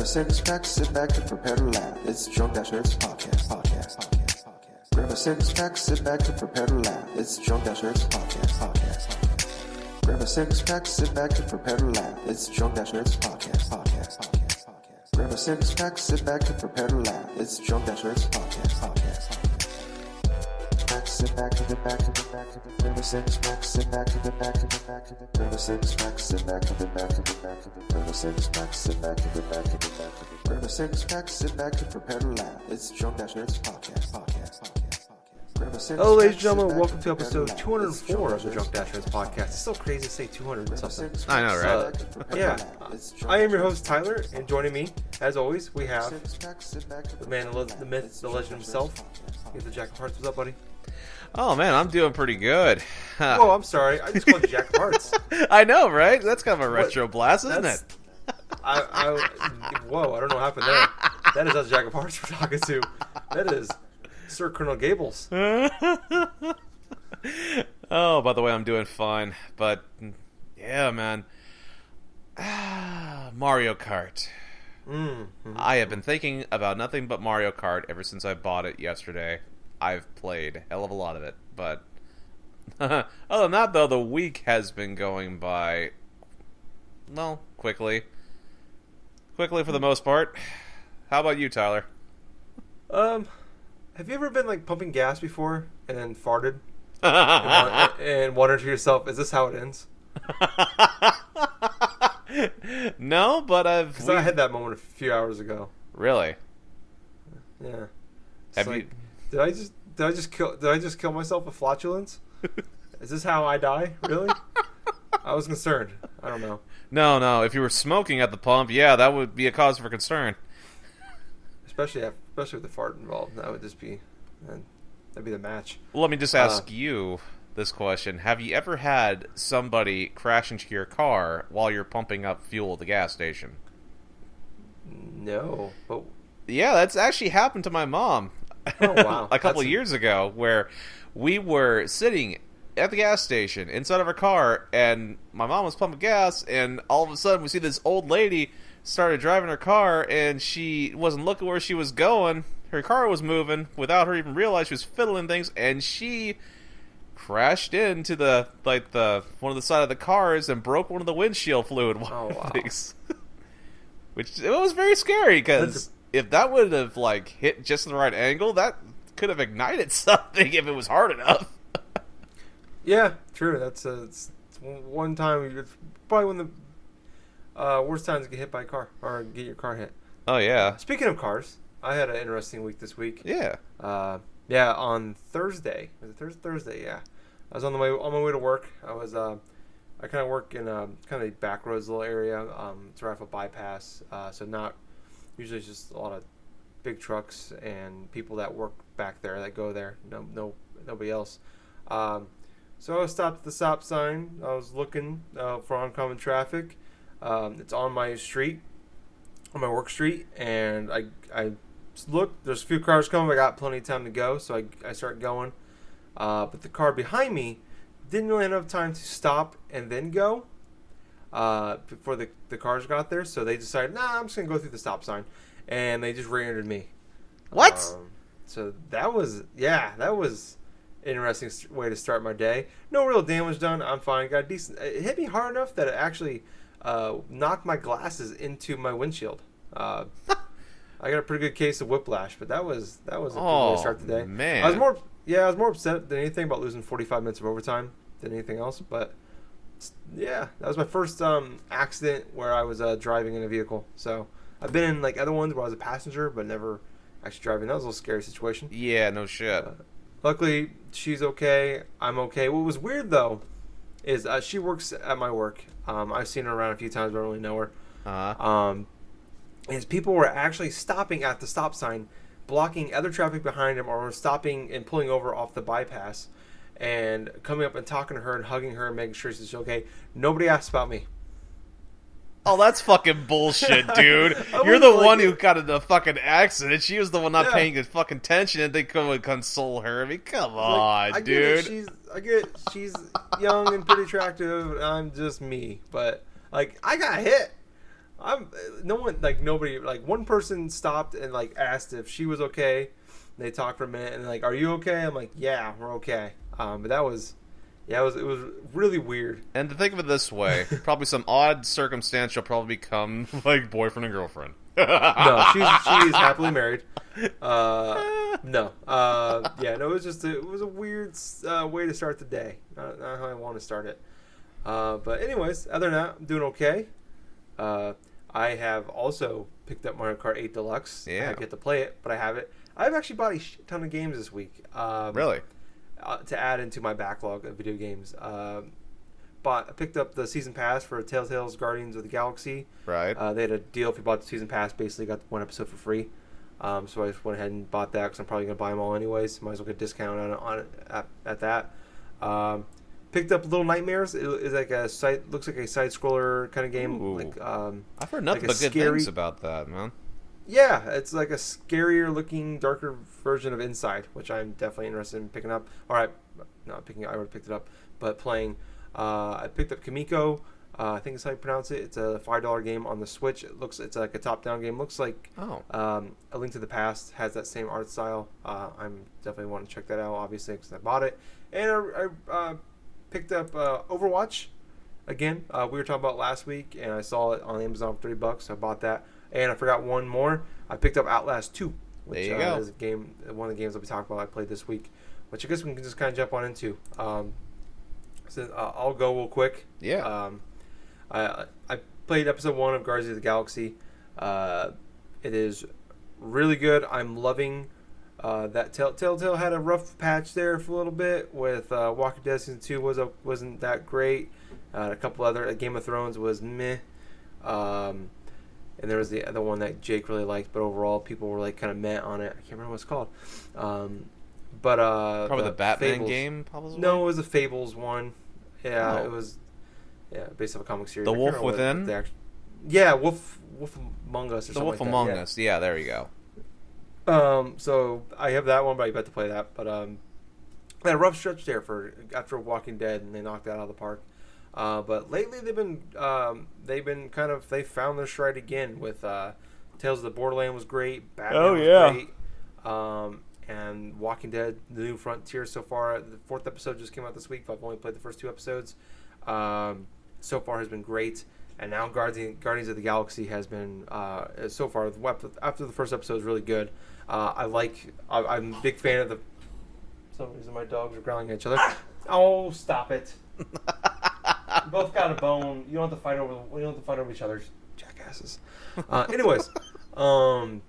six pack, sit back and prepare to laugh. It's Drunk Dashers podcast. Grab a six pack, sit back and prepare to laugh. It's Drunk Dashers podcast. Grab a six pack, sit back and prepare to laugh. It's Drunk Dashers podcast. Grab a six pack, sit back and prepare to laugh. It's Drunk Dashers podcast. Sit back to the back of the back of the grab a six pack, sit back to the back of the back of the grab a six pack, sit back to the back of the back of the grab a six pack, sit back to the back of the back of the grab a six pack, sit back and prepare to laugh. It's Drunk Dashers podcast. Hello, ladies and gentlemen, welcome to episode 204 of the Drunk Dashers podcast. It's so crazy to say 200 and something. I know, right? Yeah. I am your host, Tyler, and joining me, as always, we have the man, the myth, the legend himself. Get the Jack of Hearts. What's up, buddy? Oh, man, I'm doing pretty good. Whoa, I'm sorry. I just called you Jack of Hearts. I know, right? That's kind of a retro blast, isn't it? Whoa, I don't know what happened there. That is us Jack of Hearts we're talking to. That is Sir Colonel Gables. Oh, by the way, I'm doing fine. But, yeah, man. Mario Kart. Mm-hmm. I have been thinking about nothing but Mario Kart ever since I bought it yesterday. I've played a hell of a lot of it, but other than that, though, the week has been going by, well, quickly for the most part. How about you, Tyler? Have you ever been, like, pumping gas before and then farted? and wondered to yourself, is this how it ends? No, but Because I had that moment a few hours ago. Really? Yeah. Have like, you... Did I just kill myself with flatulence? Is this how I die? Really? I was concerned. I don't know. No. If you were smoking at the pump, yeah, that would be a cause for concern. Especially with the fart involved, that'd be the match. Well, let me just ask you this question: have you ever had somebody crash into your car while you're pumping up fuel at the gas station? No, but yeah, that's actually happened to my mom. Oh, wow. A couple of years ago, where we were sitting at the gas station inside of her car, and my mom was pumping gas, and all of a sudden we see this old lady started driving her car, and she wasn't looking where she was going. Her car was moving without her even realizing she was fiddling things, and she crashed into the one of the side of the cars and broke one of the windshield fluid things. Which it was very scary because if that would have hit just in the right angle, that could have ignited something if it was hard enough. Yeah, true. That's it's one time. It's probably one of the worst times to get hit by a car or get your car hit. Oh yeah. Speaking of cars, I had an interesting week this week. Yeah. On Thursday. Was it Thursday? Yeah. I was on my way to work. I kind of work in kind of a back roads little area. It's right off a bypass. So not. Usually it's just a lot of big trucks and people that work back there that go there. Nobody else. So I was stopped at the stop sign. I was looking for oncoming traffic. It's on my street, on my work street, and I looked. There's a few cars coming. I got plenty of time to go, so I start going. But the car behind me didn't really have enough time to stop and then go. Before the cars got there, so they decided, I'm just gonna go through the stop sign, and they just rear-ended me. What? So that was an interesting way to start my day. No real damage done. I'm fine. Got decent. It hit me hard enough that it actually knocked my glasses into my windshield. I got a pretty good case of whiplash, but that was a good way to start the day. Man, I was more upset than anything about losing 45 minutes of overtime than anything else, but. Yeah, that was my first accident where I was driving in a vehicle. So I've been in other ones where I was a passenger, but never actually driving. That was a little scary situation. Yeah, no shit. Luckily, she's okay. I'm okay. What was weird though is she works at my work. I've seen her around a few times, but I don't really know her. Is people were actually stopping at the stop sign, blocking other traffic behind them, or stopping and pulling over off the bypass. And coming up and talking to her and hugging her and making sure she's okay. Nobody asked about me. Oh, that's fucking bullshit, dude. You're the one who got in the fucking accident. She was the one not paying fucking attention, and they couldn't console her. I mean, come on, dude. I get it. She's young and pretty attractive. I'm just me. But, I got hit. Nobody, like one person stopped and like asked if she was okay. They talked for a minute and like, "Are you okay?" I'm like, "Yeah, we're okay." But that was, yeah, it was really weird. And to think of it this way, probably some odd circumstance you'll probably become like boyfriend and girlfriend. No, she is happily married. No, it was a weird way to start the day. Not how I want to start it. But anyways, other than that, I'm doing okay. I have also picked up Mario Kart 8 Deluxe. Yeah. I have yet to play it, but I have it. I've actually bought a ton of games this week. Really? To add into my backlog of video games. I picked up the season pass for TellTale's Guardians of the Galaxy. Right. They had a deal if you bought the season pass, basically got one episode for free. So I just went ahead and bought that because I'm probably going to buy them all anyways. Might as well get a discount on it at that. Picked up Little Nightmares. It is like looks like a side scroller kind of game. Ooh. Like I've heard nothing like but good things about that, man. yeah, it's like a scarier looking, darker version of Inside, which I'm definitely interested in picking up. I already picked it up, but playing. I picked up Kamiko. I think that's how you pronounce it. It's a $5 game on the Switch. It's like a top-down game. Looks like A Link to the Past has that same art style. I'm definitely want to check that out, obviously, because I bought it. And I picked up Overwatch. Again, we were talking about last week, and I saw it on Amazon for $30, so I bought that. And I forgot one more. I picked up Outlast 2, which is one of the games I'll be talking about I played this week, which I guess we can just kind of jump on into. I'll go real quick. Yeah. I played episode 1 of Guardians of the Galaxy. It is really good. I'm loving that TellTale had a rough patch there for a little bit with Walking Dead Season 2 wasn't that great. A couple other Game of Thrones was meh. And there was the other one that Jake really liked, but overall people were like kind of meh on it. I can't remember what it's called. Probably the Batman Fables. game, probably. No, it was the Fables one. Yeah, Oh. It was. Yeah, based off a comic series. The I can't Wolf remember Within? Wolf Among Us. Or The something Wolf like Among that. Us. Yeah, there you go. So I have that one, but I bet to play that. But I had a rough stretch there after Walking Dead, and they knocked that out of the park. But lately they found their stride again with Tales of the Borderland was great. Batman was great. And Walking Dead, the new frontier so far. The 4th episode just came out this week, but I've only played the first 2 episodes. So far has been great. And now Guardians of the Galaxy has been so far after the first episode is really good. I'm a big fan of the. For some reason my dogs are growling at each other. Oh, stop it! You both got a bone. You don't have to fight over each other's jackasses. Anyways, I'm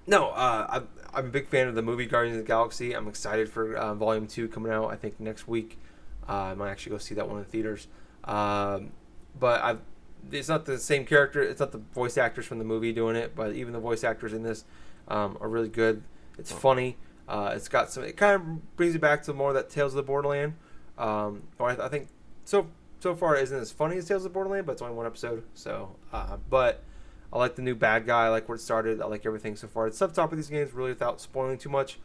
a big fan of the movie Guardians of the Galaxy. I'm excited for Volume 2 coming out, I think, next week. I might actually go see that one in the theaters. But it's not the same character. It's not the voice actors from the movie doing it, but even the voice actors in this are really good. It's funny. It's got some. It kind of brings you back to more of that Tales of the Borderland. I think so far it isn't as funny as Tales of the Borderland, but it's only 1 episode. So, but I like the new bad guy. I like where it started. I like everything so far. It's tough to talk about these games really without spoiling too much.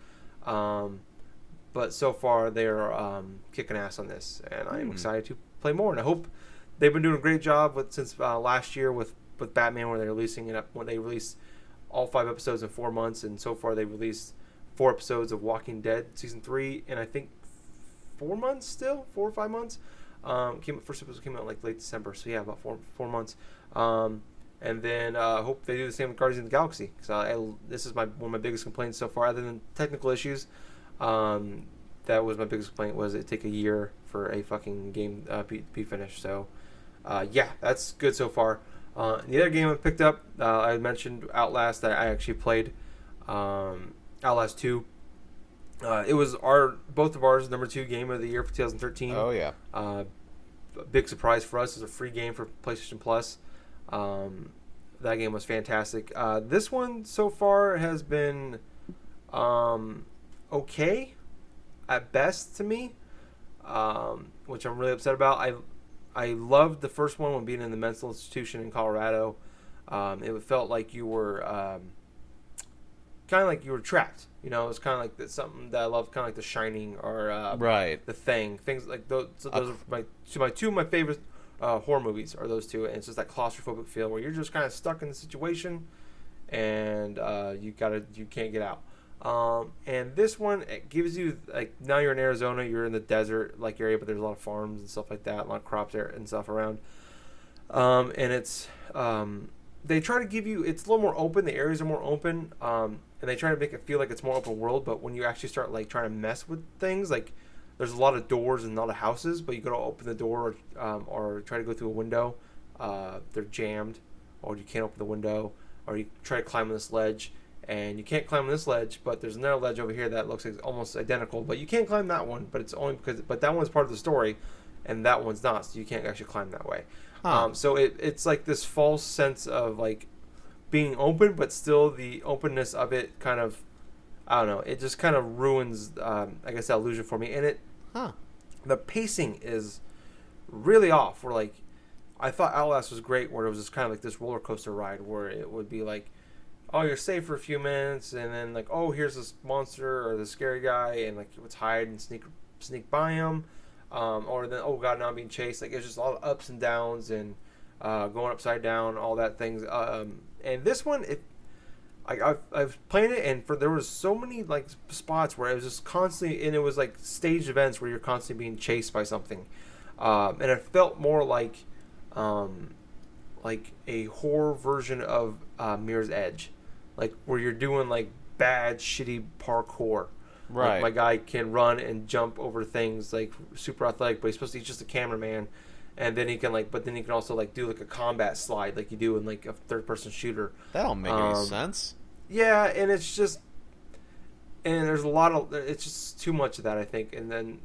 But so far they're kicking ass on this, and I'm excited to play more. And I hope they've been doing a great job since last year with Batman, where they're releasing it when they released all 5 episodes in 4 months, and so far they released 4 episodes of Walking Dead season 3, and I think 4 months still, 4 or 5 months. First episode came out like late December, so yeah, about 4 months. And then I hope they do the same with Guardians of the Galaxy, because this is one of my biggest complaints so far, other than technical issues. That was my biggest complaint, was it take a year for a fucking game be finished. So yeah, that's good so far. The other game I picked up, I mentioned Outlast, that I actually played. Outlast 2. It was both of ours number 2 game of the year for 2013. Oh yeah. Big surprise for us. It's a free game for PlayStation Plus. That game was fantastic. This one so far has been okay at best to me, which I'm really upset about. I loved the first one when being in the mental institution in Colorado. It felt like you were kind of like you were trapped. You know, it was kind of like something that I love, kind of like The Shining or right. The Thing. Things like those. So those are my two of my favorite horror movies are those two, and it's just that claustrophobic feel where you're just kind of stuck in the situation, and you can't get out. And this one, it gives you, like, now you're in Arizona, you're in the desert like area, but there's a lot of farms and stuff like that, a lot of crops there and stuff around. And it's they try to give you, it's a little more open, the areas are more open, and they try to make it feel like it's more open world. But when you actually start, like, trying to mess with things, like, there's a lot of doors and a lot of houses, but you go to open the door or try to go through a window, they're jammed, or you can't open the window, or you try to climb on this ledge, and you can't climb on this ledge, but there's another ledge over here that looks like almost identical, but you can't climb that one, but it's only because, but that one's part of the story, and that one's not, so you can't actually climb that way. So it's like this false sense of, like, being open, but still the openness of it kind of, I don't know, it just kind of ruins, I guess, that illusion for me. And the pacing is really off. Where, like, I thought Outlast was great, where it was just kind of like this roller coaster ride, where it would be like, oh, you're safe for a few minutes, and then, like, oh, here's this monster or this scary guy, and, like, let's hide and sneak by him. Or then, oh god, now I'm being chased. Like, it's just a lot of ups and downs and going upside down, all that things. And this one, I've played it, and there was so many, like, spots where it was just constantly, and it was like staged events where you're constantly being chased by something, and it felt more like a horror version of Mirror's Edge, like where you're doing, like, bad, shitty parkour. Right. Like, my guy can run and jump over things, like, super athletic, but he's just a cameraman, and then he can, like, but then he can also, like, do, like, a combat slide like you do in, like, a third-person shooter. That don't make any sense. Yeah, and it's just, and there's a lot of, it's just too much of that, I think. And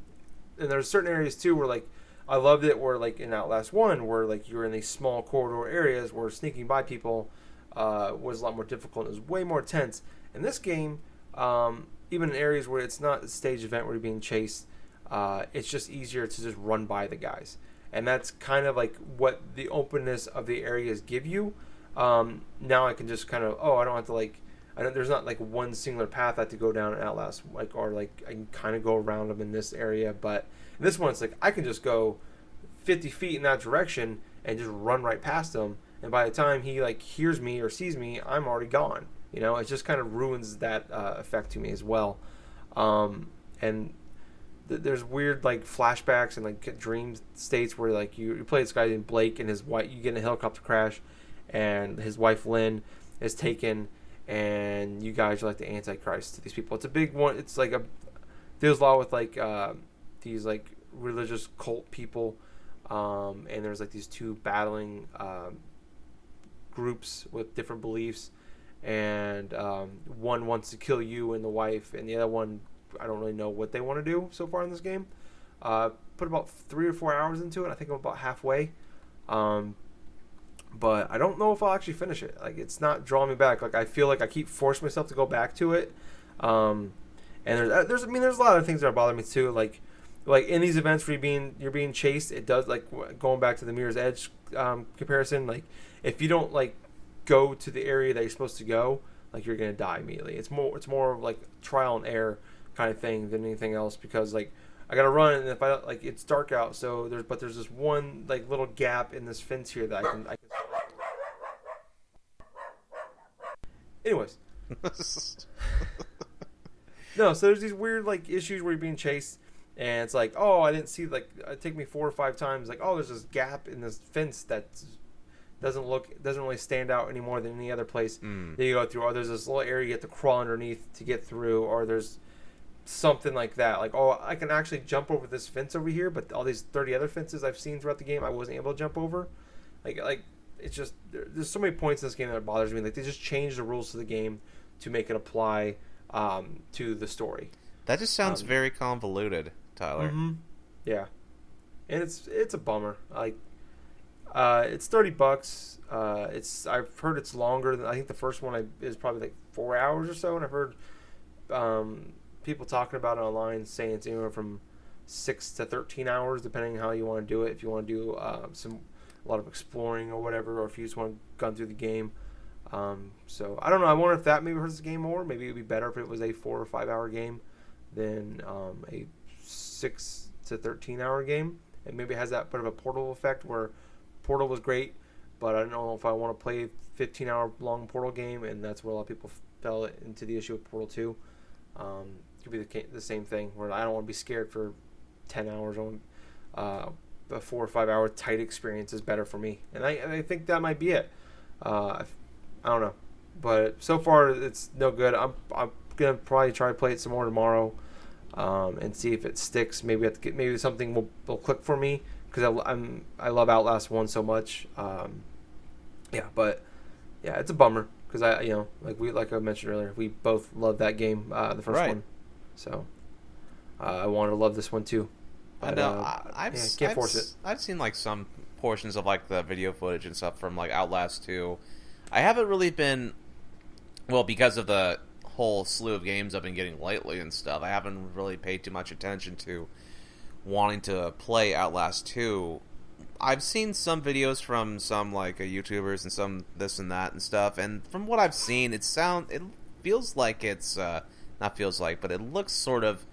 there's certain areas too where, like, I loved it where, like, in Outlast 1, where, like, you were in these small corridor areas where sneaking by people was a lot more difficult. It was way more tense. In this game, even in areas where it's not a stage event where you're being chased, it's just easier to just run by the guys. And that's kind of like what the openness of the areas give you. Now I can just kind of, I don't have to, like, there's not, like, one singular path I have to go down in Outlast, like, or, like, I can kind of go around them in this area. But in this one, it's like I can just go 50 feet in that direction and just run right past them. And by the time he, like, hears me or sees me, I'm already gone. You know, it just kind of ruins that effect to me as well. And there's weird, like, flashbacks and, like, dream states where, like, you play this guy named Blake, and his wife, you get in a helicopter crash, and his wife Lynn is taken, and you guys are like the Antichrist to these people. It's a big one. It's like deals a lot with, like, these, like, religious cult people, and there's, like, these two battling groups with different beliefs. And one wants to kill you and the wife, and the other one, I don't really know what they want to do so far in this game. Put about 3 or 4 hours into it. I think I'm about halfway. But I don't know if I'll actually finish it. Like, it's not drawing me back. Like, I feel like I keep forcing myself to go back to it. And there's a lot of things that bother me too. Like in these events where you're being chased, it does, like, going back to the Mirror's Edge comparison. Like, if you don't, like, go to the area that you're supposed to go, like, you're gonna die immediately. It's more of, like, trial and error kind of thing than anything else, because, like, I gotta run, and if I don't, like, it's dark out, so there's this one, like, little gap in this fence here that I can anyways. No, so there's these weird, like, issues where you're being chased, and it's like, I didn't see, like, it take me 4 or 5 times, like, there's this gap in this fence that doesn't really stand out any more than any other place that you go through, or there's this little area you have to crawl underneath to get through, or there's something like that, like, I can actually jump over this fence over here, but all these 30 other fences I've seen throughout the game I wasn't able to jump over. Like it's just, there's so many points in this game that bothers me. Like, they just changed the rules to the game to make it apply to the story. That just sounds very convoluted, Tyler. Mm-hmm. Yeah, and it's a bummer. Like, it's $30. I've heard it's longer than, I think the first one is probably like 4 hours or so, and I've heard people talking about it online saying it's anywhere from 6 to 13 hours, depending on how you want to do it. If you want to do a lot of exploring or whatever, or if you just want to gun through the game. So I don't know. I wonder if that maybe hurts the game more. Maybe it would be better if it was a 4 or 5 hour game than a 6 to 13 hour game. And maybe it has that bit of a portal effect where Portal was great, but I don't know if I want to play a 15-hour long Portal game, and that's where a lot of people fell into the issue with Portal 2. Could be the same thing where I don't want to be scared for 10 hours. A 4 or 5 hour tight experience is better for me, and I think that might be it. I don't know, but so far it's no good. I'm gonna probably try to play it some more tomorrow, and see if it sticks. Maybe something will click for me because I love Outlast 1 so much. But it's a bummer because like I mentioned earlier, we both love that game, the first one. So I want to love this one too. But, I know. Can't force it. I've seen like some portions of like the video footage and stuff from like Outlast 2. I haven't really been, because of the whole slew of games I've been getting lately and stuff. I haven't really paid too much attention to wanting to play Outlast 2. I've seen some videos from some like YouTubers and some this and that and stuff, and from what I've seen, it feels like it's not feels like, but it looks sort of,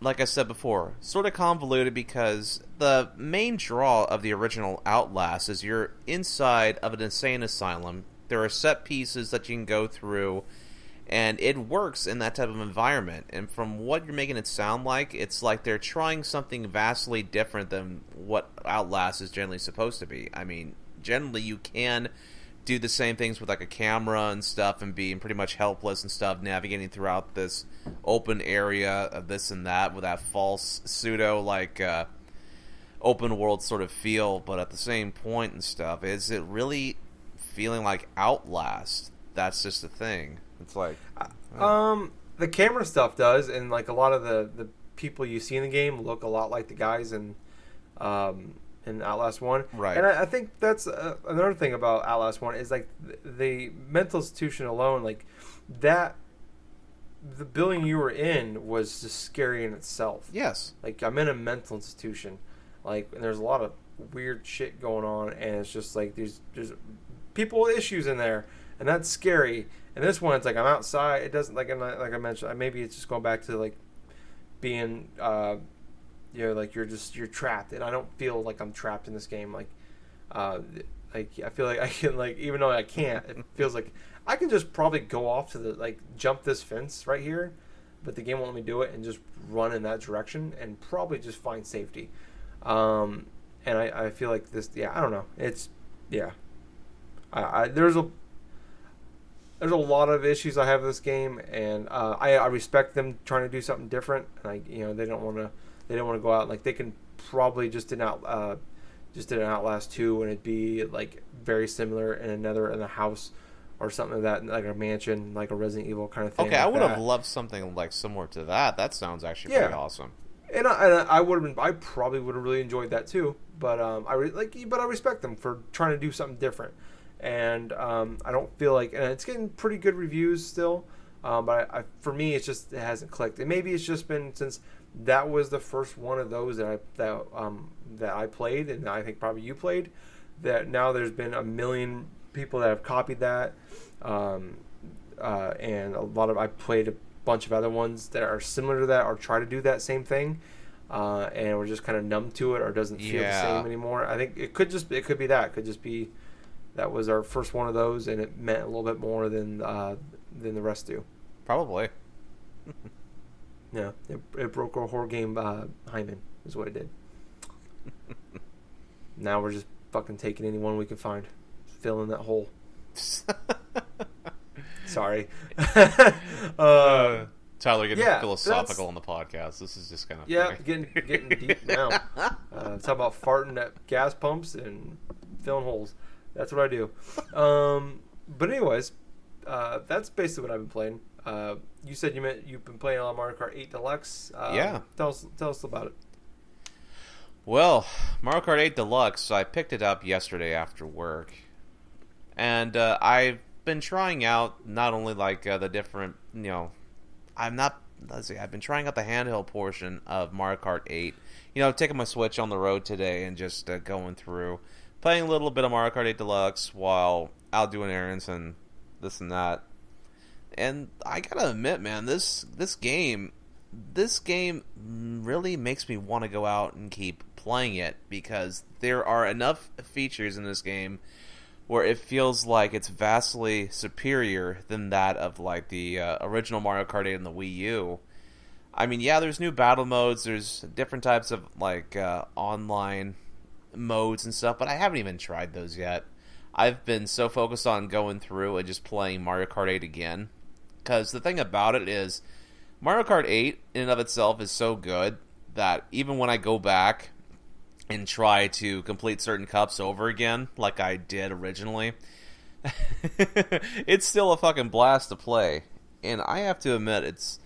like I said before, sort of convoluted because the main draw of the original Outlast is you're inside of an insane asylum. There are set pieces that you can go through, and it works in that type of environment. And from what you're making it sound like, it's like they're trying something vastly different than what Outlast is generally supposed to be. I mean, generally you can do the same things with like a camera and stuff and being pretty much helpless and stuff, navigating throughout this open area of this and that with that false pseudo like open world sort of feel. But at the same point and stuff, is it really feeling like Outlast? That's just the thing. It's like the camera stuff does, and like a lot of the people you see in the game look a lot like the guys in Outlast 1. Right. And I think that's another thing about Outlast 1 is like the mental institution alone, like that, the building you were in was just scary in itself. Yes. Like I'm in a mental institution, like, and there's a lot of weird shit going on, and it's just like there's people with issues in there, and that's scary. And this one, it's like I'm outside. It doesn't like I mentioned. Maybe it's just going back to like being, like you're trapped, and I don't feel like I'm trapped in this game. Like I feel like I can, like, even though I can't, it feels like I can just probably go off to the, like, jump this fence right here, but the game won't let me do it, and just run in that direction and probably just find safety. And I feel like this. Yeah, I don't know. It's there's a lot of issues I have with this game, and I respect them trying to do something different. And they don't want to go out, like, they can probably just did an Outlast 2 and it'd be like very similar in a house or something like that, like a mansion, like a Resident Evil kind of thing. Okay, I would have loved something like similar to that. That sounds actually pretty awesome. And I probably would have really enjoyed that too. But I respect them for trying to do something different. And I don't feel like, and it's getting pretty good reviews still. But for me, it hasn't clicked. And maybe it's just been since that was the first one of those that I played, and I think probably you played. That now there's been 1 million people that have copied that, and I played a bunch of other ones that are similar to that or try to do that same thing, and we're just kind of numb to it or doesn't feel the same anymore. I think it could be that. It could just be that was our first one of those, and it meant a little bit more than the rest do. Probably. Yeah, it broke our horror game hymen, is what it did. Now we're just fucking taking anyone we can find, filling that hole. Sorry. Tyler getting philosophical on the podcast. This is just kind of funny. getting deep now. Talk about farting at gas pumps and filling holes. That's what I do. But anyways, that's basically what I've been playing. You said you've been playing a lot of Mario Kart 8 Deluxe. Tell us about it. Well, Mario Kart 8 Deluxe, I picked it up yesterday after work, and I've been trying out not only like the different, I've been trying out the handheld portion of Mario Kart 8. Taking my Switch on the road today and just going through, playing a little bit of Mario Kart 8 Deluxe while out doing errands and this and that. And I gotta admit, man, this game this game really makes me want to go out and keep playing it, because there are enough features in this game where it feels like it's vastly superior than that of like the original Mario Kart 8 and the Wii U. I mean, yeah, there's new battle modes, there's different types of like online modes and stuff, but I haven't even tried those yet. I've been so focused on going through and just playing Mario Kart 8 again, because the thing about it is Mario Kart 8 in and of itself is so good that even when I go back and try to complete certain cups over again, like I did originally, it's still a fucking blast to play. And I have to admit, it's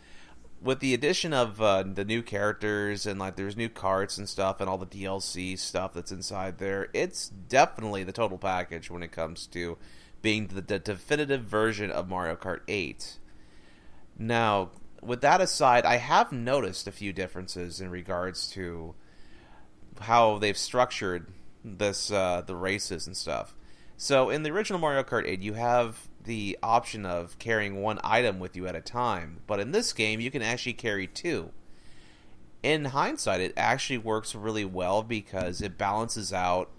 with the addition of the new characters and like there's new carts and stuff and all the DLC stuff that's inside there, it's definitely the total package when it comes to being the definitive version of Mario Kart 8. Now, with that aside, I have noticed a few differences in regards to how they've structured this the races and stuff. So in the original Mario Kart 8, you have the option of carrying one item with you at a time, but in this game you can actually carry two. In hindsight, it actually works really well because it balances out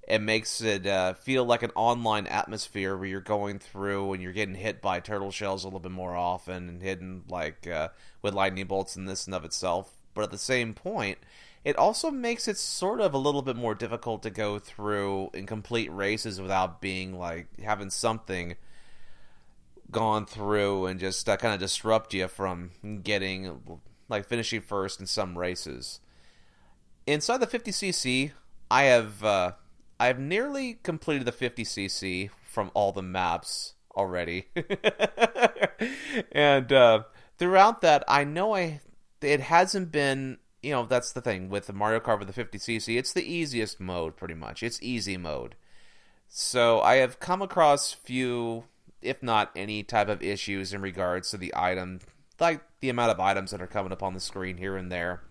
and makes it feel like an online atmosphere where you're going through and you're getting hit by turtle shells a little bit more often and hidden like with lightning bolts and this and of itself. But at the same point, it also makes it sort of a little bit more difficult to go through and complete races without being like having something gone through and just kind of disrupt you from getting like finishing first in some races. Inside the 50cc, I've nearly completed the 50cc from all the maps already. And throughout that, I know it hasn't been, you know, that's the thing with the Mario Kart with the 50cc, it's the easiest mode pretty much. It's easy mode. So I have come across few, if not any type of issues in regards to the item, like the amount of items that are coming up on the screen here and there.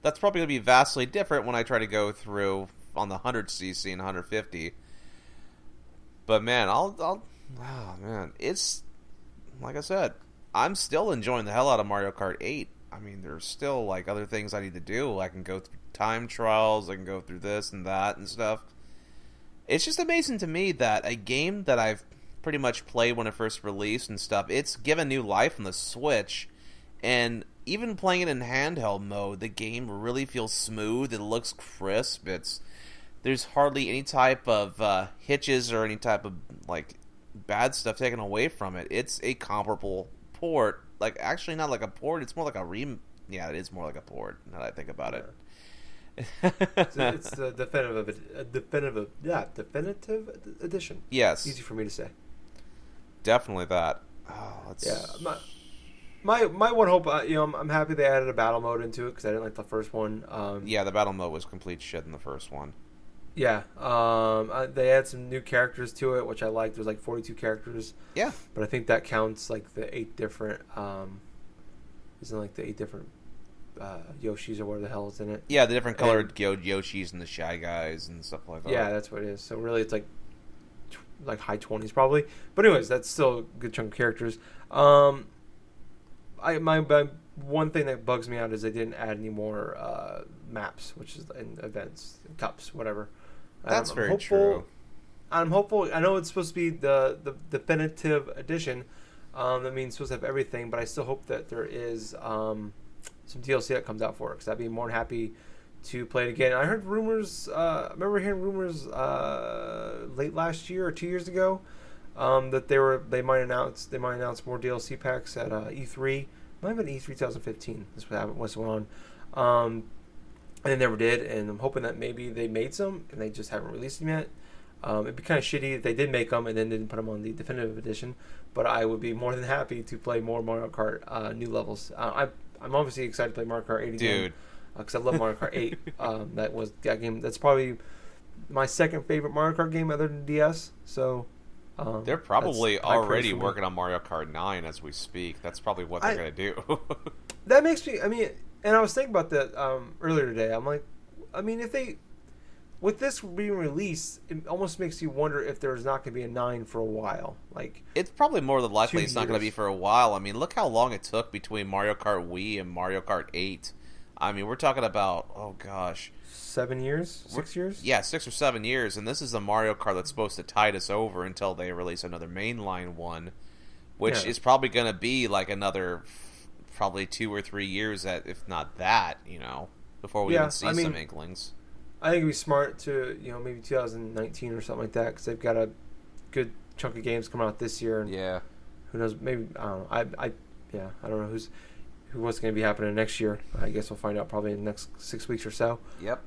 That's probably going to be vastly different when I try to go through on the 100cc and 150. But man, oh man, it's like I said, I'm still enjoying the hell out of Mario Kart 8. I mean, there's still like other things I need to do. I can go through time trials, I can go through this and that and stuff. It's just amazing to me that a game that I've pretty much played when it first released and stuff, it's given new life on the Switch, and even playing it in handheld mode, the game really feels smooth, it looks crisp, there's hardly any type of hitches or any type of like bad stuff taken away from it. It's a comparable port, like actually not like a port, it's more like it is more like a port now that I think about it. It's the definitive edition. Yes. Easy for me to say. Definitely that. Oh, yeah. My one hope, I'm happy they added a battle mode into it because I didn't like the first one. Yeah, the battle mode was complete shit in the first one. Yeah. They add some new characters to it, which I liked. There's like 42 characters. Yeah. But I think that counts like the 8 different. Isn't like the 8 different Yoshis or whatever the hell is in it. Yeah, the different colored Yoshis and the Shy Guys and stuff like that. Yeah, that's what it is. So really, it's like high 20s probably. But anyways, that's still a good chunk of characters. My one thing that bugs me out is they didn't add any more maps, which is in events, cups, whatever. That's very true. I'm hopeful. I know it's supposed to be the definitive edition. That means it's supposed to have everything, but I still hope that there is some DLC that comes out for it, because I'd be more than happy to play it again. I heard rumors. I remember hearing rumors late last year or 2 years ago that they might announce more DLC packs at E3. Might have been E3 2015. This was went on, and they never did. And I'm hoping that maybe they made some and they just haven't released them yet. It'd be kind of shitty if they did make them and then didn't put them on the definitive edition. But I would be more than happy to play more Mario Kart new levels. I'm obviously excited to play Mario Kart 8 again. Dude. Because I love Mario Kart 8. That game. That's probably my second favorite Mario Kart game other than DS. So they're probably already working on Mario Kart 9 as we speak. That's probably what they're going to do. That makes me. I mean, and I was thinking about that earlier today. I'm like, I mean, if they with this being released, it almost makes you wonder if there's not going to be a 9 for a while. Like, it's probably more than likely 2 it's not going to be years. for a while. I mean, look how long it took between Mario Kart Wii and Mario Kart 8. I mean, we're talking about, oh gosh, 7 years, 6 years. yeah, 6 or 7 years, and this is a Mario Kart that's supposed to tide us over until they release another mainline one, which Yeah. is probably going to be like another probably 2 or 3 years, if not that, before we Yeah, even see I mean, some inklings. I think it'd be smart to, maybe 2019 or something like that, because they've got a good chunk of games coming out this year, and Yeah. who knows? Maybe I don't know. I don't know what's going to be happening next year. I guess we'll find out probably in the next 6 weeks or so. Yep.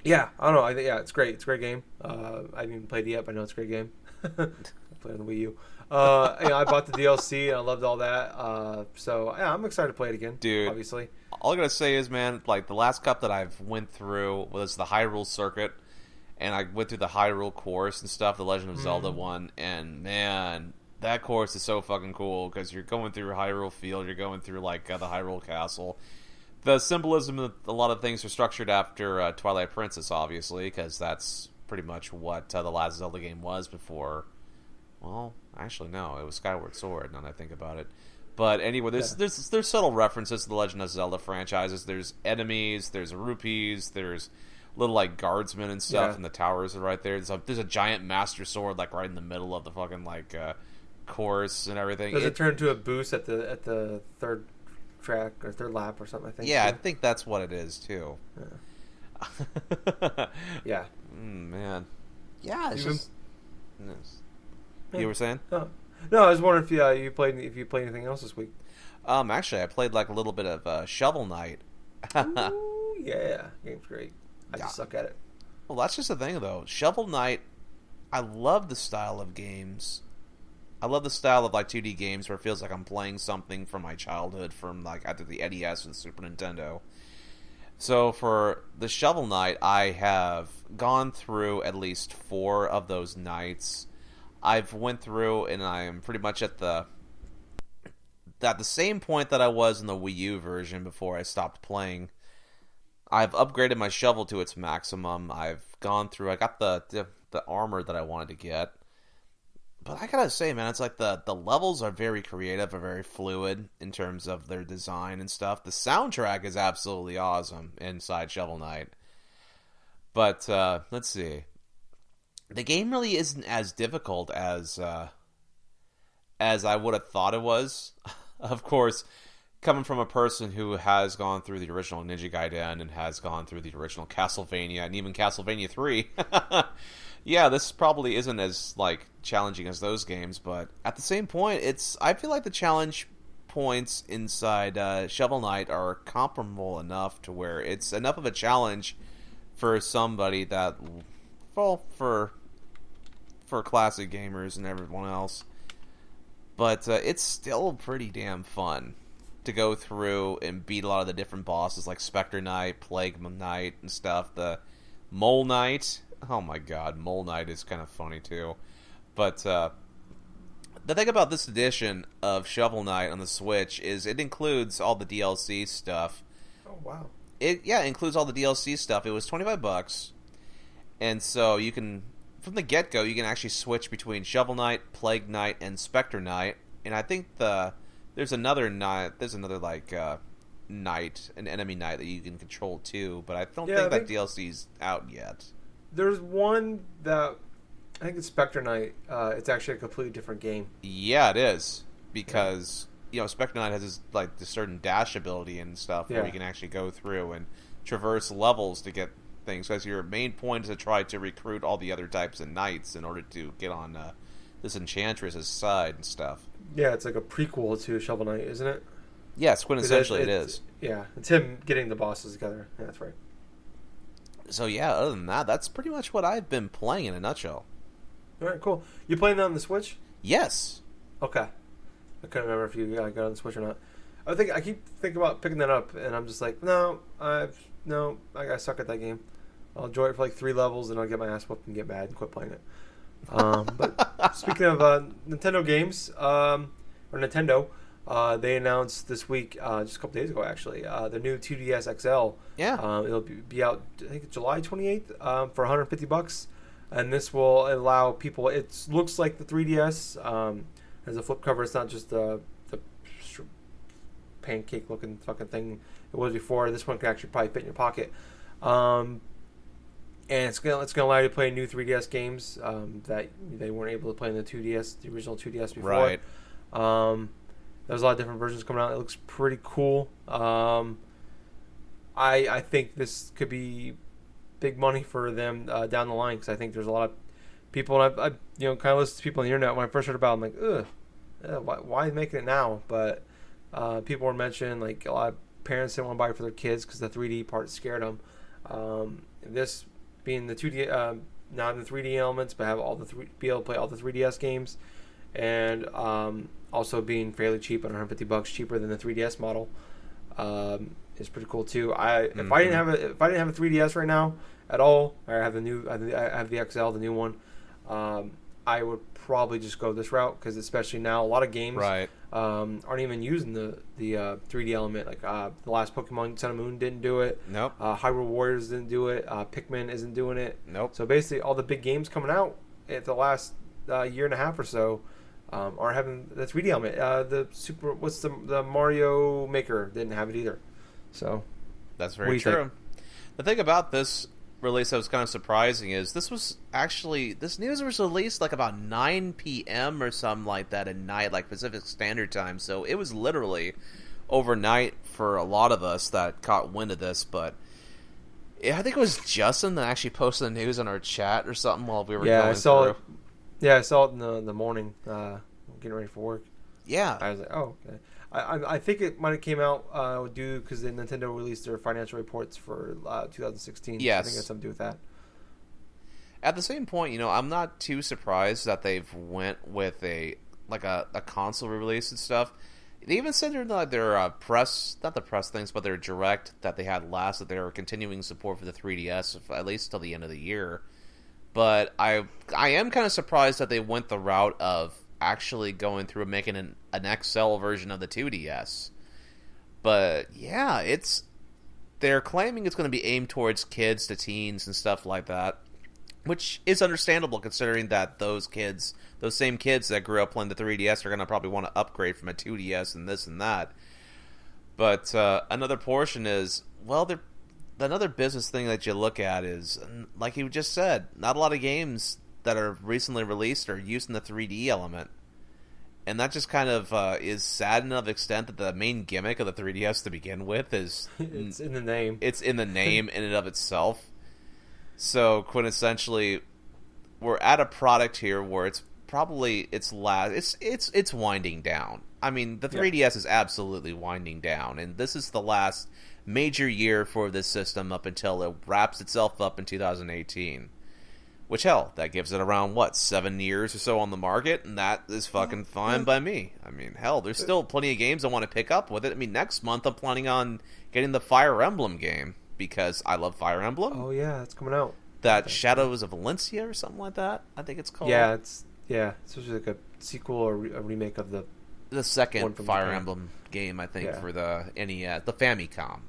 Yeah, I don't know. It's great. It's a great game. I haven't even played it yet, but I know it's a great game. I played on the Wii U. I bought the DLC and I loved all that. So yeah, I'm excited to play it again. Dude. Obviously. All I gotta say is, man, like the last cup that I've went through was the Hyrule circuit, and I went through the Hyrule course and stuff, the Legend of Zelda one, and man, that course is so fucking cool because you're going through Hyrule Field, you're going through like the Hyrule Castle. The symbolism of a lot of things are structured after Twilight Princess, obviously, because that's pretty much what the last Zelda game was before. Well, actually, no, it was Skyward Sword. Now that I think about it. But anyway, there's subtle references to the Legend of Zelda franchises. There's enemies, there's rupees, there's little like guardsmen and stuff, and the towers are right there. There's a giant master sword like right in the middle of the fucking like course and everything. Does it turn into a boost at the third track or third lap or something? I think. Yeah, too? I think that's what it is too. Yeah. Yeah. Man. Yeah, it's Even- just. You were saying? Oh. No, I was wondering if you played anything else this week. Actually, I played like a little bit of Shovel Knight. Ooh, yeah, game's great. I just suck at it. Well, that's just the thing, though. Shovel Knight, I love the style of games. I love the style of like 2D games where it feels like I'm playing something from my childhood, from like either the NES or the Super Nintendo. So for the Shovel Knight, I have gone through at least 4 of those nights. I've went through and I am pretty much at the same point that I was in the Wii U version before I stopped playing. I've upgraded my shovel to its maximum. I've gone through. I got the armor that I wanted to get. But I gotta say, man, it's like the levels are very creative, are very fluid in terms of their design and stuff. The soundtrack is absolutely awesome inside Shovel Knight. But let's see. The game really isn't as difficult as I would have thought it was. Of course, coming from a person who has gone through the original Ninja Gaiden and has gone through the original Castlevania and even Castlevania 3, yeah, this probably isn't as like challenging as those games. But at the same point, I feel like the challenge points inside Shovel Knight are comparable enough to where it's enough of a challenge for somebody that, well, for classic gamers and everyone else. But it's still pretty damn fun to go through and beat a lot of the different bosses like Spectre Knight, Plague Knight, and stuff. The Mole Knight. Oh my god, Mole Knight is kind of funny too. But the thing about this edition of Shovel Knight on the Switch is it includes all the DLC stuff. Oh wow! It includes all the DLC stuff. It was $25, and so you can, from the get-go, you can actually switch between Shovel Knight, Plague Knight, and Spectre Knight. And I think there's another knight. There's another like knight, an enemy knight that you can control too. But I don't think that DLC's out yet. There's one that I think it's Spectre Knight. It's actually a completely different game. Yeah, it is, because Spectre Knight has this certain dash ability and stuff where you can actually go through and traverse levels to get things. Because your main point is to try to recruit all the other types of knights in order to get on this Enchantress's side and stuff. Yeah, it's like a prequel to Shovel Knight, isn't it? Yes, quintessentially it is. Yeah, it's him getting the bosses together. Yeah, that's right. So yeah, other than that, that's pretty much what I've been playing in a nutshell. All right, cool. You playing that on the Switch? Yes. Okay. I couldn't remember if you got it on the Switch or not. I keep thinking about picking that up, and I'm just like, I suck at that game. I'll enjoy it for like 3 levels, and I'll get my ass whooped and get mad and quit playing it. But speaking of Nintendo games, or Nintendo, They announced this week, just a couple days ago actually, the new 2DS XL. Yeah. It'll be out, I think, July 28th for $150. And this will allow people, it looks like the 3DS, has a flip cover. It's not just the pancake looking fucking thing it was before. This one can actually probably fit in your pocket. And it's gonna allow you to play new 3DS games that they weren't able to play in the 2DS, the original 2DS before. Right. There's a lot of different versions coming out. It looks pretty cool. I think this could be big money for them down the line, because I think there's a lot of people, and I kind of listen to people on the internet. When I first heard about it, I'm like, why making it now? But people were mentioning, like, a lot of parents didn't want to buy it for their kids because the 3D part scared them. This being the 2D, not in the 3D elements, but have all be able to play all the 3DS games, and also being fairly cheap at $150, cheaper than the 3DS model, is pretty cool too. If I didn't have a 3DS right now at all, I have the XL, the new one. I would probably just go this route, because especially now a lot of games aren't even using the 3D element. Like the last Pokemon Sun and Moon didn't do it. Nope. Hyrule Warriors didn't do it. Pikmin isn't doing it. Nope. So basically, all the big games coming out at the last year and a half or so are having the 3D element. The Mario Maker didn't have it either. So that's very true. The thing about this release that was kind of surprising is this news was released like about 9 p.m. or something like that at night, like Pacific Standard Time. So it was literally overnight for a lot of us that caught wind of this. But I think it was Justin that actually posted the news in our chat or something while we were going through. I saw it in the morning, getting ready for work. Yeah. I was like, oh, okay. I think it might have came out due because Nintendo released their financial reports for 2016. Yes. I think it has something to do with that. At the same point, I'm not too surprised that they've went with a console release and stuff. They even said their not the press things, but their direct that they had last, that they were continuing support for the 3DS at least till the end of the year. But I am kind of surprised that they went the route of actually going through and making an XL version of the 2DS. But yeah, they're claiming it's going to be aimed towards kids to teens and stuff like that, which is understandable considering that those same kids that grew up playing the 3DS are going to probably want to upgrade from a 2DS and this and that. But another portion is, another business thing that you look at is, like you just said, not a lot of games that are recently released are using the 3D element. And that just kind of is sad enough extent that the main gimmick of the 3DS to begin with is... it's in the name. It's in the name in and of itself. So, quintessentially, we're at a product here where it's probably it's winding down. I mean, the 3DS is absolutely winding down, and this is the last major year for this system up until it wraps itself up in 2018. Which, hell, that gives it around, 7 years or so on the market, and that is fucking fine by me. I mean, hell, there's still plenty of games I want to pick up with it. I mean, next month I'm planning on getting the Fire Emblem game, because I love Fire Emblem. Oh, yeah, it's coming out. That Shadows of Valencia or something like that, I think it's called. Yeah, it's usually like a sequel or a remake of the second Fire Emblem game, I think, for the NES, the Famicom.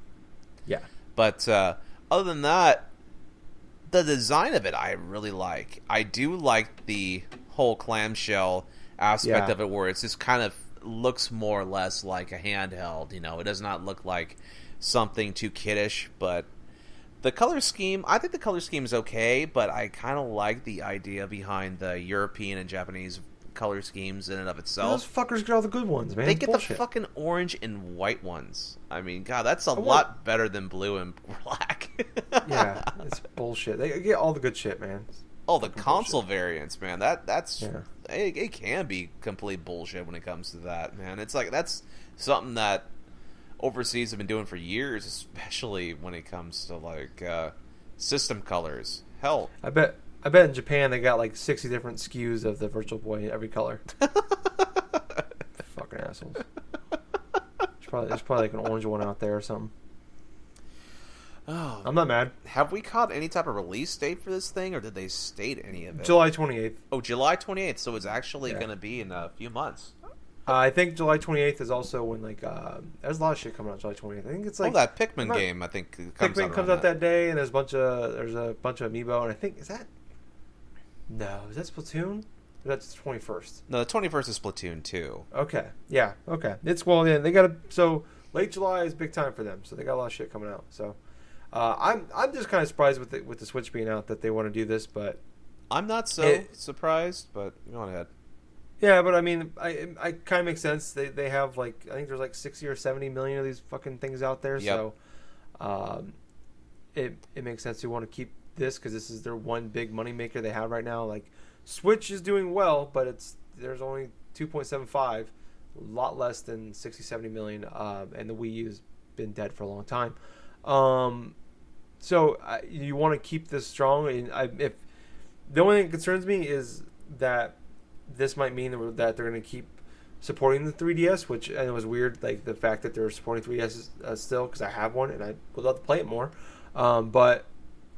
Yeah. But other than that, the design of it I really like. I do like the whole clamshell aspect of it, where it's just kind of looks more or less like a handheld. It does not look like something too kiddish. But the color scheme, I think the color scheme is okay, but I kind of like the idea behind the European and Japanese color schemes in and of itself. Those fuckers get all the good ones, man. They get the fucking orange and white ones. I mean, God, that's a lot better than blue and black. Yeah, it's bullshit. They get all the good shit, man. Oh, the console variants, man. That's it can be complete bullshit when it comes to that, man. It's like that's something that overseas have been doing for years, especially when it comes to like system colors. Hell, I bet in Japan they got like 60 different SKUs of the Virtual Boy in every color. Fucking assholes. There's probably like an orange one out there or something. Oh, I'm not mad. Have we caught any type of release date for this thing, or did they state any of it? July 28th. Oh, July 28th, so it's actually going to be in a few months. I think July 28th is also when there's a lot of shit coming out July 28th. I think it's like that Pikmin game. I think Pikmin comes out that day, and there's a bunch of amiibo, and I think is that Splatoon? Or that's the 21st. No, the 21st is Splatoon 2. Okay, yeah, okay. They got so late July is big time for them, so they got a lot of shit coming out. So I'm just kind of surprised with the Switch being out that they want to do this, but I'm not so surprised. But go on ahead. Yeah, but I mean, I kind of makes sense. They have I think there's 60 or 70 million of these fucking things out there. Yep. So, it makes sense to want to keep this because this is their one big money maker they have right now. Like, Switch is doing well, but there's only 2.75, a lot less than 60, 70 million. And the Wii U's been dead for a long time. So you want to keep this strong. And if the only thing that concerns me is that this might mean that they're going to keep supporting the 3DS, which and it was weird, like the fact that they're supporting 3DS still, because I have one and I would love to play it more. But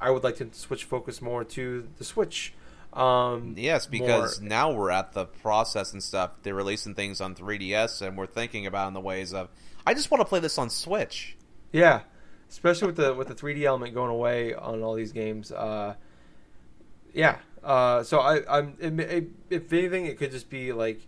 I would like to switch focus more to the Switch. Yes, because now we're at the process and stuff. They're releasing things on 3DS, and we're thinking about in the ways of, I just want to play this on Switch. Yeah, especially with the 3D element going away on all these games. Yeah. So if anything, it could just be like,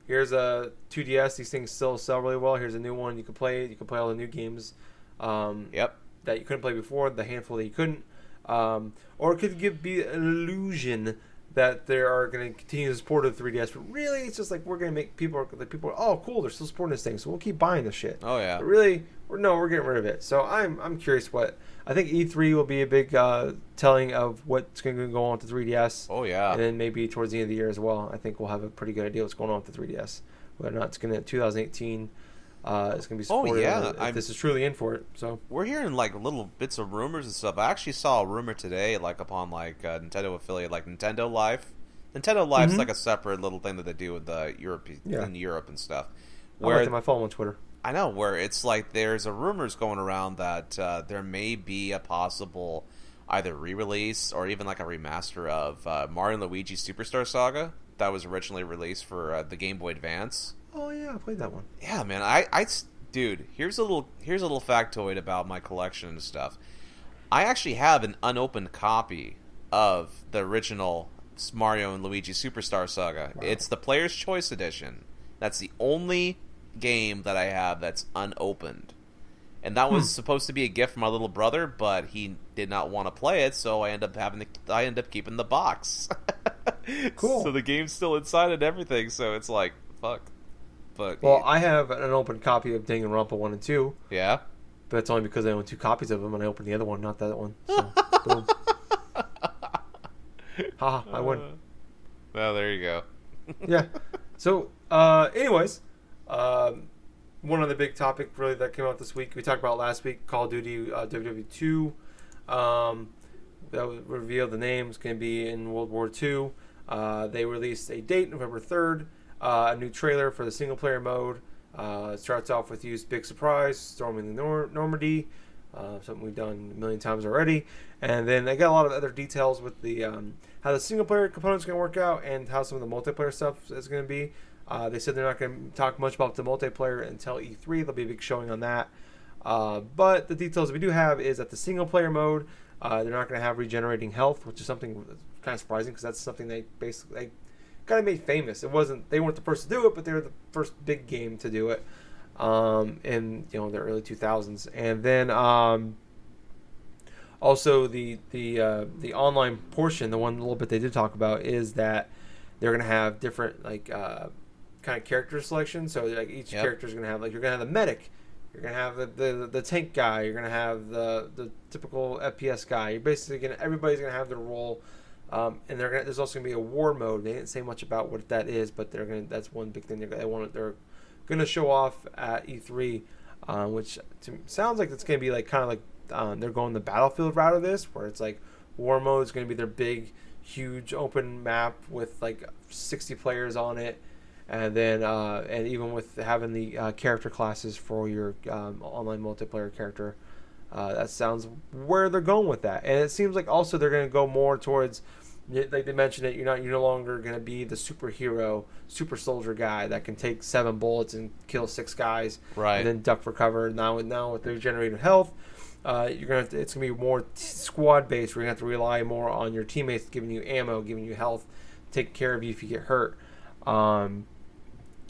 here's a 2DS. These things still sell really well. Here's a new one. You can play it. You can play all the new games. Yep. That you couldn't play before. The handful that you couldn't. Or it could be an illusion that they are going to continue to support the 3DS. But really, it's just like we're going to make people oh cool, they're still supporting this thing, so we'll keep buying this shit. Oh yeah. But really, we're getting rid of it. So I'm curious what. I think E3 will be a big telling of what's going to go on with the 3DS. Oh, yeah. And then maybe towards the end of the year as well, I think we'll have a pretty good idea what's going on with the 3DS. Whether or not it's going to 2018, it's going to be supported. Oh, yeah. If this is truly in for it. So we're hearing little bits of rumors and stuff. I actually saw a rumor today, upon Nintendo affiliate, Nintendo Life. Nintendo Life's like a separate little thing that they do with the in Europe and stuff. I like them. I follow on Twitter. I know, where it's there's a rumors going around that there may be a possible either re-release or even a remaster of Mario and Luigi Superstar Saga that was originally released for the Game Boy Advance. Oh yeah, I played that one. Yeah, man. Dude, here's a little factoid about my collection and stuff. I actually have an unopened copy of the original Mario and Luigi Superstar Saga. Wow. It's the Player's Choice Edition. That's the only game that I have that's unopened, and that was supposed to be a gift from my little brother, but he did not want to play it, so I end up keeping the box. Cool. So the game's still inside and everything, so it's fuck. But I have an unopened copy of Danganronpa 1 and 2. Yeah, but it's only because I own 2 copies of them, and I opened the other one, not that one. So boom. Haha, I win. Well, there you go. Yeah. So, anyways, one other big topic really that came out this week, we talked about last week, Call of Duty WWII 2. That was revealed the name. It's going to be in World War II. They released a date, November 3rd, a new trailer for the single-player mode. It starts off with U's big surprise, storming the Normandy, something we've done a million times already. And then they got a lot of other details with the how the single-player components are going to work out and how some of the multiplayer stuff is going to be. They said they're not going to talk much about the multiplayer until E3. There'll be a big showing on that. But the details we do have is that the single-player mode, they're not going to have regenerating health, which is something that's kind of surprising because that's something they kind of made famous. They weren't the first to do it, but they were the first big game to do it in the early 2000s. And then also the online portion, the one little bit they did talk about is that they're going to have different kind of character selection. So each character is going to have you're going to have the medic, you're going to have the tank guy, you're going to have the typical FPS guy. You're basically everybody's going to have their role. And there's also going to be a war mode. They didn't say much about what that is, but that's one big thing they're going to show off at E3, which sounds like it's going to be they're going the Battlefield route of this, where it's war mode is going to be their big, huge open map with 60 players on it, and then and even with having the character classes for your online multiplayer character. That sounds where they're going with that. And it seems like also they're going to go more towards like they mentioned it, you're no longer going to be the superhero, super soldier guy that can take 7 bullets and kill 6 guys, Right. and then duck for cover. Now with the regenerated health, it's gonna be more squad based. We're gonna have to rely more on your teammates giving you ammo, giving you health, taking care of you if you get hurt. And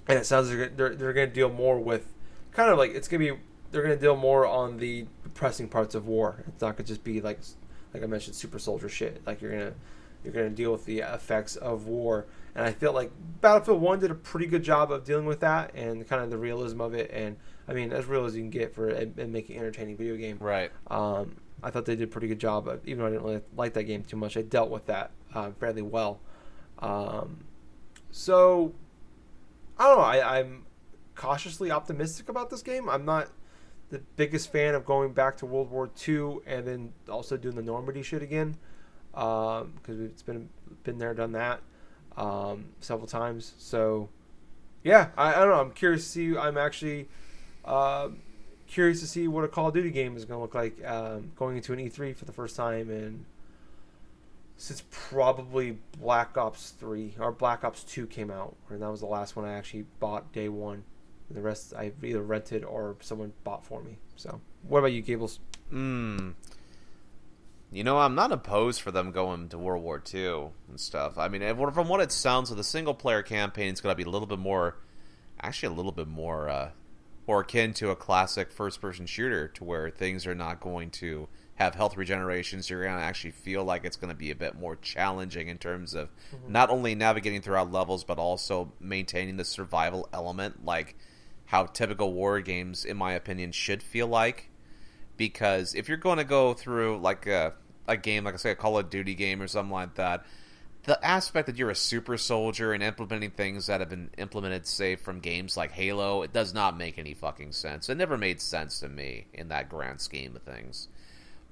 it sounds like they're gonna deal more with kind of like they're gonna deal more on the pressing parts of war. It's not gonna just be like I mentioned, super soldier shit. Like you're gonna deal with the effects of war. And I feel like Battlefield 1 did a pretty good job of dealing with that and kind of the realism of it. And I mean, as real as you can get for making an entertaining video game. Right. I thought they did a pretty good job of, even though I didn't really like that game too much, I dealt with that fairly well. So I don't know. I'm cautiously optimistic about this game. I'm not the biggest fan of going back to World War II and then also doing the Normandy shit again, because it's been there, done that several times. So yeah, I don't know. I'm curious to see. I'm actually curious to see what a Call of Duty game is going to look like going into an E3 for the first time, and since probably Black Ops 3 or Black Ops 2 came out, and that was the last one I actually bought day one. And the rest I either rented or someone bought for me. So, what about you, Gables? You know, I'm not opposed for them going to World War II and stuff. I mean, from what it sounds, the single-player campaign is going to be a little bit more more akin to a classic first-person shooter, to where things are not going to have health regeneration, so you're going to actually feel like it's going to be a bit more challenging in terms of not only navigating throughout levels, but also maintaining the survival element, like how typical war games, in my opinion, should feel like. Because if you're going to go through like a game, like I say, a Call of Duty game or something like that, the aspect that you're a super soldier and implementing things that have been implemented, say, from games like Halo, it does not make any fucking sense. It never made sense to me in that grand scheme of things.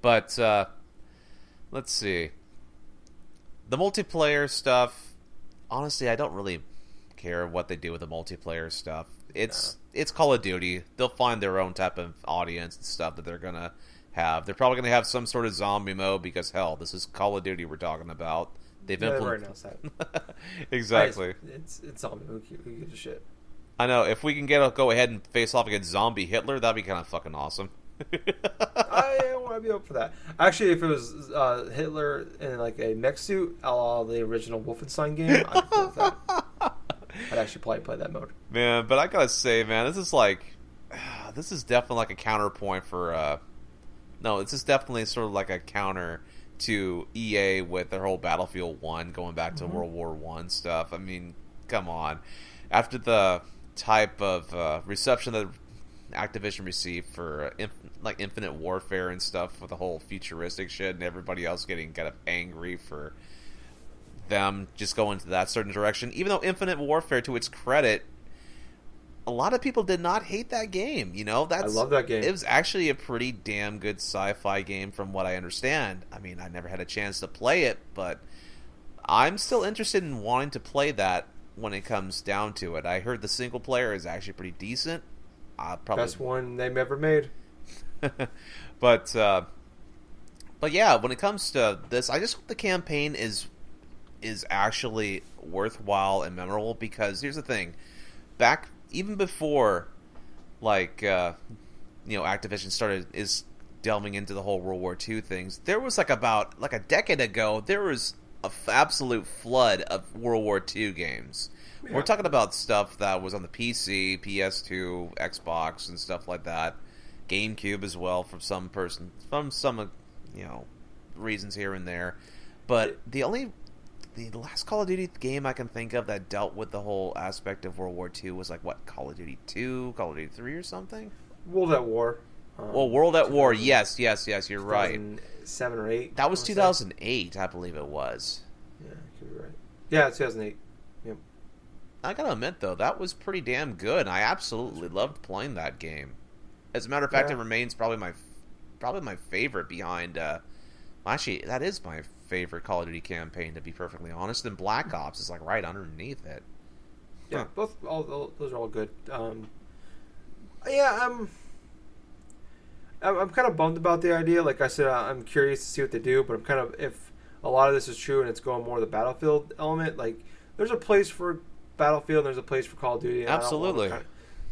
But, let's see. The multiplayer stuff, honestly, I don't really care what they do with the multiplayer stuff. It's Call of Duty. They'll find their own type of audience and stuff that they're going to have. They're probably going to have some sort of zombie mode because, hell, this is Call of Duty we're talking about. They've implemented... Exactly. It's zombie. Who gives a shit? I know. If we can go ahead and face off against zombie Hitler, that'd be kind of fucking awesome. I want to be up for that. Actually, if it was Hitler in like a mech suit, a la the original Wolfenstein game, I'd be cool with that. I'd actually probably play that mode. Man, but I gotta say, man, this is definitely like a counterpoint for, this is definitely sort of like a counter to EA with their whole Battlefield 1 going back to World War 1 stuff. I mean, come on. After the type of reception that Activision received for Infinite Warfare and stuff with the whole futuristic shit, and everybody else getting kind of angry for them just going to that certain direction, even though Infinite Warfare, to its credit, a lot of people did not hate that game. You know, I love that game. It was actually a pretty damn good sci-fi game from what I understand. I mean, I never had a chance to play it, but I'm still interested in wanting to play that when it comes down to it. I heard the single player is actually pretty decent. Best one they've ever made. But yeah, when it comes to this, I just hope the campaign is actually worthwhile and memorable, because here's the thing. Back even before Activision is delving into the whole World War II things, there was about a decade ago, there was an absolute flood of World War II games. Yeah. We're talking about stuff that was on the PC, PS2, Xbox, and stuff like that. GameCube as well, from some reasons here and there. But the last Call of Duty game I can think of that dealt with the whole aspect of World War II was Call of Duty 2, Call of Duty 3 or something? World at War. World at War, yes, you're right. 2007 or 8. That was 2008, I believe it was. Yeah, you could be right. Yeah, 2008. Yep. I gotta admit, though, that was pretty damn good. I absolutely loved playing that game. As a matter of fact, it remains probably my favorite behind... actually, that is my favorite Call of Duty campaign, to be perfectly honest. And Black Ops is right underneath it. Yeah, those are all good. I'm kind of bummed about the idea. Like I said, I'm curious to see what they do, but I'm kind of, if a lot of this is true, and it's going more the Battlefield element. Like, there's a place for Battlefield, and there's a place for Call of Duty. Absolutely.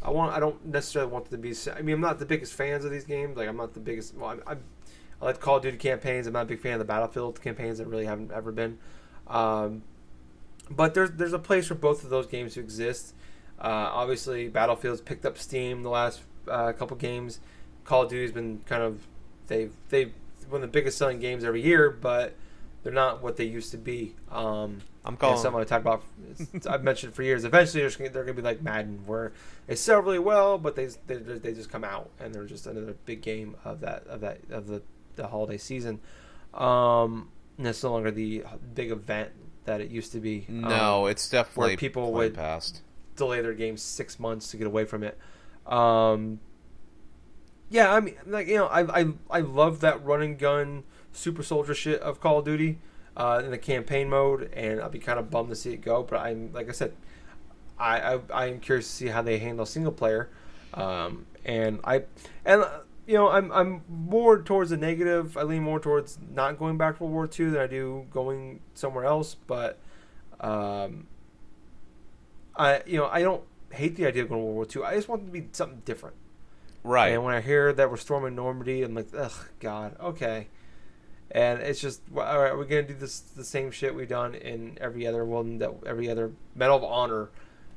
I don't necessarily want them to be. I mean, I'm not the biggest fans of these games. Like, I'm not the biggest. Well, I like Call of Duty campaigns. I'm not a big fan of the Battlefield campaigns. I really haven't ever been. But there's a place for both of those games to exist. Obviously, Battlefield's picked up steam the last couple games. Call of Duty's been kind of they've one of the biggest selling games every year, but they're not what they used to be. I'm calling something I talk about. I've mentioned for years. Eventually, they're going to be like Madden, where they sell really well, but they just come out and they're just another big game of the holiday season. And it's no longer the big event that it used to be. No, it's definitely where people would delay their games 6 months to get away from it. Yeah, I mean, like, you know, I love that run and gun super soldier shit of Call of Duty in the campaign mode, and I'll be kind of bummed to see it go. But I'm, like I said, I'm curious to see how they handle single player, and you know, I'm more towards the negative. I lean more towards not going back to World War II than I do going somewhere else. But I don't hate the idea of going to World War II. I just want it to be something different. Right. And when I hear that we're storming Normandy, I'm like, ugh, God, okay. And it's just, all right, we're going to do the same shit we've done in every other one, every other Medal of Honor.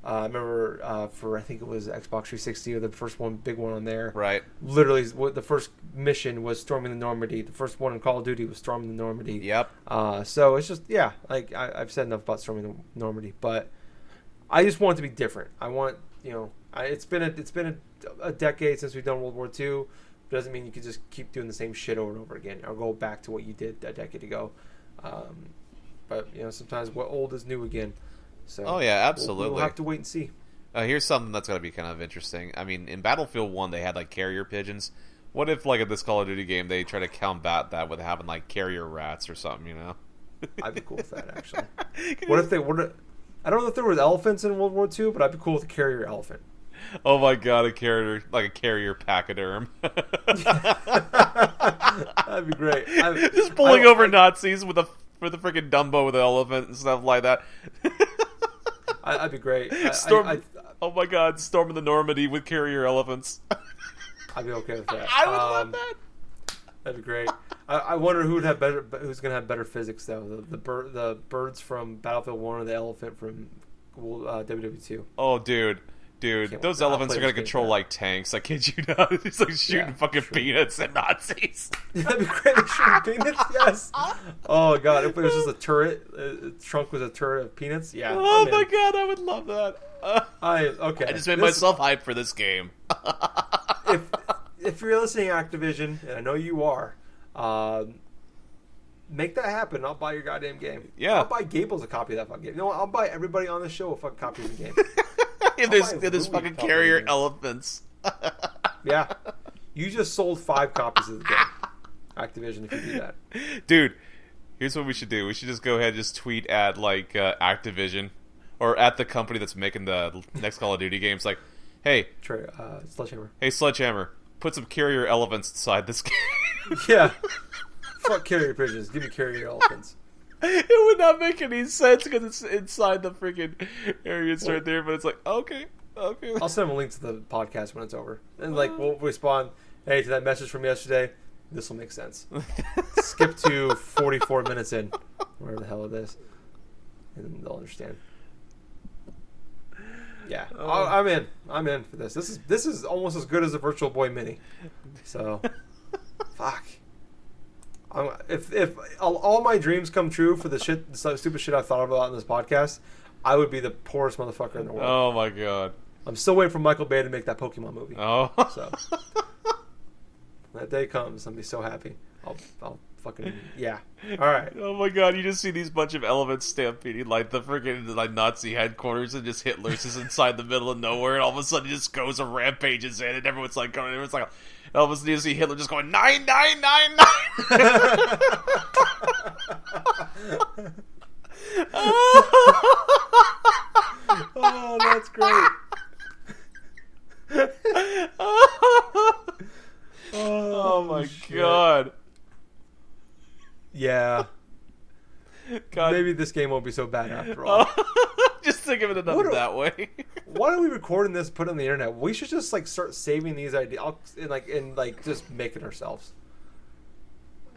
I remember for, I think it was Xbox 360 or the first one, big one on there. Right. Literally, the first mission was storming the Normandy. The first one in Call of Duty was storming the Normandy. Yep. So it's just, yeah, like I've said enough about storming the Normandy, but I just want it to be different. I want, you know, it's been a decade since we've done World War II. Doesn't mean you can just keep doing the same shit over and over again or go back to what you did a decade ago. But, you know, sometimes what old is new again. So oh, yeah, absolutely. We'll have to wait and see. Here's something that's going to be kind of interesting. I mean, in Battlefield 1, they had, like, carrier pigeons. What if, like, in this Call of Duty game, they try to combat that with having, like, carrier rats or something, you know? I'd be cool with that, actually. What if I don't know if there was elephants in World War II, but I'd be cool with a carrier elephant. Oh my god, a carrier pachyderm. That'd be great. Just pulling over Nazis with a freaking Dumbo with an elephant and stuff like that. I'd be great. Oh my god, storming the Normandy with carrier elephants. I'd be okay with that. I would love that. That'd be great. I wonder who's gonna have better physics though. The birds from Battlefield 1 or the elephant from WWII. Oh, dude, those elephants are gonna control like tanks. I kid you not. It's like shooting fucking peanuts at Nazis. That'd be great. Shooting peanuts, yes. Oh god, if it was just a turret, the trunk was a turret of peanuts. Yeah. Oh my god, I would love that. I just made myself hyped for this game. If you're listening, Activision, and I know you are, make that happen. I'll buy your goddamn game. Yeah. I'll buy Gables a copy of that fucking game. You know what? I'll buy everybody on the show a fucking copy of the game. if there's fucking carrier elephants. Yeah. You just sold 5 copies of the game. Activision, if you do that. Dude, here's what we should do. We should just go ahead and just tweet at, like, Activision, or at the company that's making the next Call of Duty games, like, hey, Sledgehammer. Hey, Sledgehammer, put some carrier elephants inside this game. Yeah. Fuck carrier pigeons. Give me carrier elephants. It would not make any sense because it's inside the freaking areas right there, but it's like, okay. I'll send them a link to the podcast when it's over. And, like, we'll respond, hey, to that message from yesterday, this will make sense. Skip to 44 minutes in, whatever the hell it is, and they'll understand. Yeah, I'm in. I'm in for this. This is almost as good as a Virtual Boy Mini. So, fuck. If all my dreams come true for the stupid shit I thought about in this podcast, I would be the poorest motherfucker in the world. Oh my god. I'm still waiting for Michael Bay to make that Pokemon movie. Oh. So that day comes, I'll be so happy. I'll fucking yeah. All right. Oh my god, you just see these bunch of elephants stampeding like the freaking like Nazi headquarters, and just Hitler's just inside the middle of nowhere, and all of a sudden he just goes and rampages in, and everyone's like going, everyone's like, all of a sudden you see Hitler just going 9999. Oh, that's great. Oh my god. Yeah. God. Maybe this game won't be so bad after all. Just think of it that way. Why don't we recording this, put it on the internet? We should just like start saving these ideas and just make it ourselves.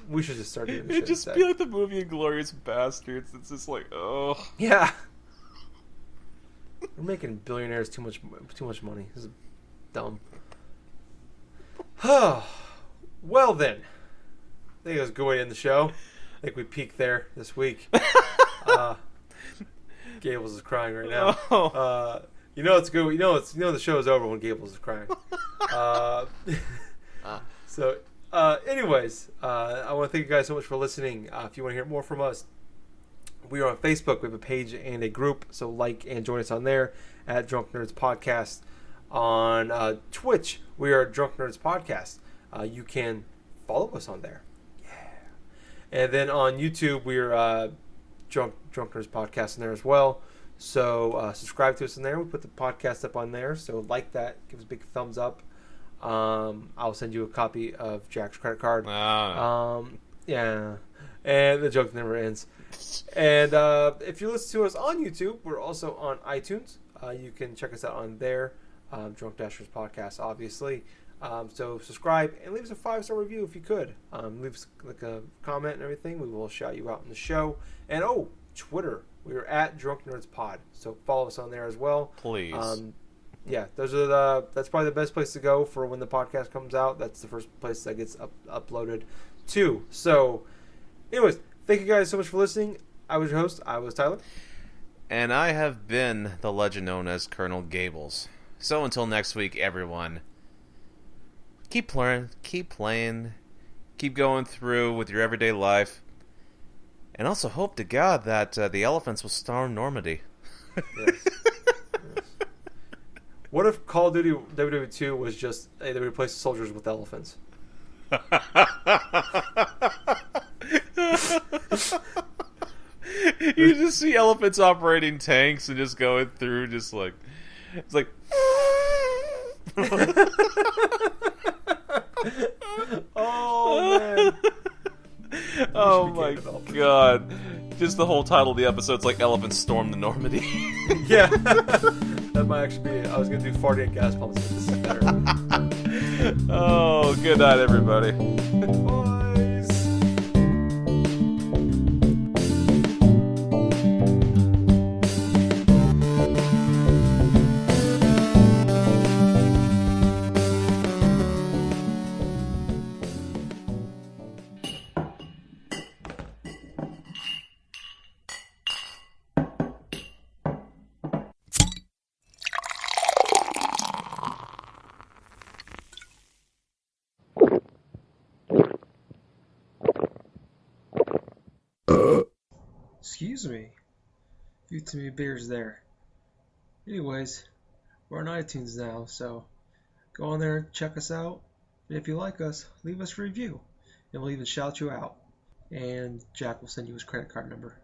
We should just start doing this. It'd just be like the movie Inglourious Bastards. It's just like, oh. Yeah. We're making billionaires too much money. This is dumb. Well then, I think it was a good way to end the show. I think we peaked there this week. Gables is crying right now. You know it's good. You know the show is over when Gables is crying. Anyways, I want to thank you guys so much for listening. If you want to hear more from us, we are on Facebook. We have a page and a group, so like and join us on there at Drunk Nerds Podcast. On Twitch, we are Drunk Nerds Podcast. You can follow us on there. Yeah. And then on YouTube, we're Drunk Nerds Podcast in there as well. So subscribe to us in there. We put the podcast up on there. So like that. Give us a big thumbs up. I'll send you a copy of Jack's credit card. Yeah. And the joke never ends. And if you listen to us on YouTube, we're also on iTunes. You can check us out on there. Drunk Dashers Podcast, obviously. So subscribe and leave us a 5-star review if you could. Leave us like a comment and everything. We will shout you out in the show. And Twitter. We are at Drunk Nerds Pod. So follow us on there as well. Please. Yeah, that's probably the best place to go for when the podcast comes out. That's the first place that gets uploaded to. So, anyways, thank you guys so much for listening. I was your host. I was Tyler. And I have been the legend known as Colonel Gables. So until next week, everyone, keep learning, keep playing, keep going through with your everyday life, and also hope to God that the elephants will storm Normandy. Yes. What if Call of Duty WWII was just they replaced soldiers with elephants? You just see elephants operating tanks and just going through, just like it's like. Oh man! Oh my God! Just the whole title of the episode's like "Elephants Storm the Normandy." Yeah, that might actually be it. I was gonna do farting at gas pumps, but this is better. Oh, good night, everybody. Boys. Excuse me. Few too many beers there. Anyways, we're on iTunes now, so go on there, check us out, and if you like us, leave us a review, and we'll even shout you out. And Jack will send you his credit card number.